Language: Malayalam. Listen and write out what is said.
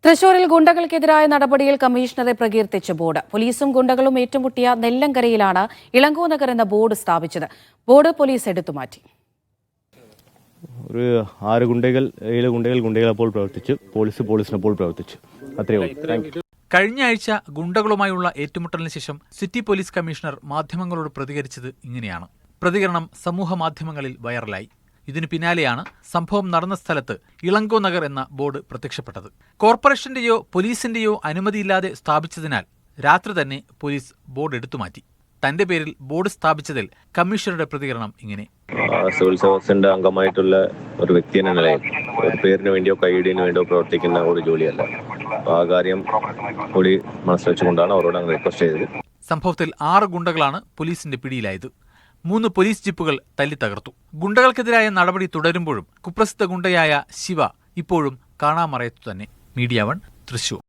തൃശൂരിൽ ഗുണ്ടകൾക്കെതിരായ നടപടിയിൽ കമ്മീഷണറെ പ്രകീർത്തിച്ച് ബോർഡ്. പോലീസും ഗുണ്ടകളും ഏറ്റുമുട്ടിയ നെല്ലങ്കരയിലാണ് ഇളങ്കോ നഗർ എന്ന ബോർഡ് സ്ഥാപിച്ചത്. ബോർഡ് പോലീസ് എടുത്തുമാറ്റി. ഒരു 6 ഗുണ്ടകൾ 7 ഗുണ്ടകൾ അപ്പോൾ പ്രവർത്തിച്ചു. പോലീസിനപ്പോൾ പ്രവർത്തിച്ചു. അത്രയേ. കഴിഞ്ഞ ആഴ്ച ഗുണ്ടകളുമായുള്ള ഏറ്റുമുട്ടലിന് ശേഷം സിറ്റി പോലീസ് കമ്മീഷണർ മാധ്യമങ്ങളോട് പ്രതികരിച്ചത് ഇങ്ങനെയാണ്. പ്രതികരണം സമൂഹ മാധ്യമങ്ങളിൽ വൈറലായി. ഇതിനു പിന്നാലെയാണ് സംഭവം നടന്ന സ്ഥലത്ത് ഇളങ്കോ നഗർ എന്ന ബോർഡ് പ്രത്യക്ഷപ്പെട്ടത്. കോർപ്പറേഷന്റെയോ പോലീസിന്റെയോ അനുമതിയില്ലാതെ സ്ഥാപിച്ചതിനാൽ രാത്രി തന്നെ പോലീസ് ബോർഡ് എടുത്തുമാറ്റി. തന്റെ പേരിൽ ബോർഡ് സ്ഥാപിച്ചതിൽ കമ്മീഷണറുടെ പ്രതികരണം ഇങ്ങനെ: സിവിൽ സർവീസിന്റെ അംഗമായിട്ടുള്ള ഒരു വ്യക്തി എന്ന നിലയിൽ ഒരു പേരിന് വേണ്ടിയോ കൈയിടിന് വേണ്ടിയോ പ്രവർത്തിക്കുന്ന ഒരു ജോലിയല്ല. ആ കാര്യം കൂടി മനസ്സിൽ വെച്ചുകൊണ്ടാണ് അവരോട് അങ്ങ് റിക്വസ്റ്റ് ചെയ്തത്. സംഭവത്തിൽ 6 ഗുണ്ടകളാണ് പോലീസിന്റെ പിടിയിലായത്. 3 പോലീസ് ജീപ്പുകൾ തല്ലിത്തകർത്തു. ഗുണ്ടകൾക്കെതിരായ നടപടി തുടരുമ്പോഴും കുപ്രസിദ്ധ ഗുണ്ടയായ ശിവ ഇപ്പോഴും കാണാമറയത്തു തന്നെ. മീഡിയ 1 തൃശൂർ.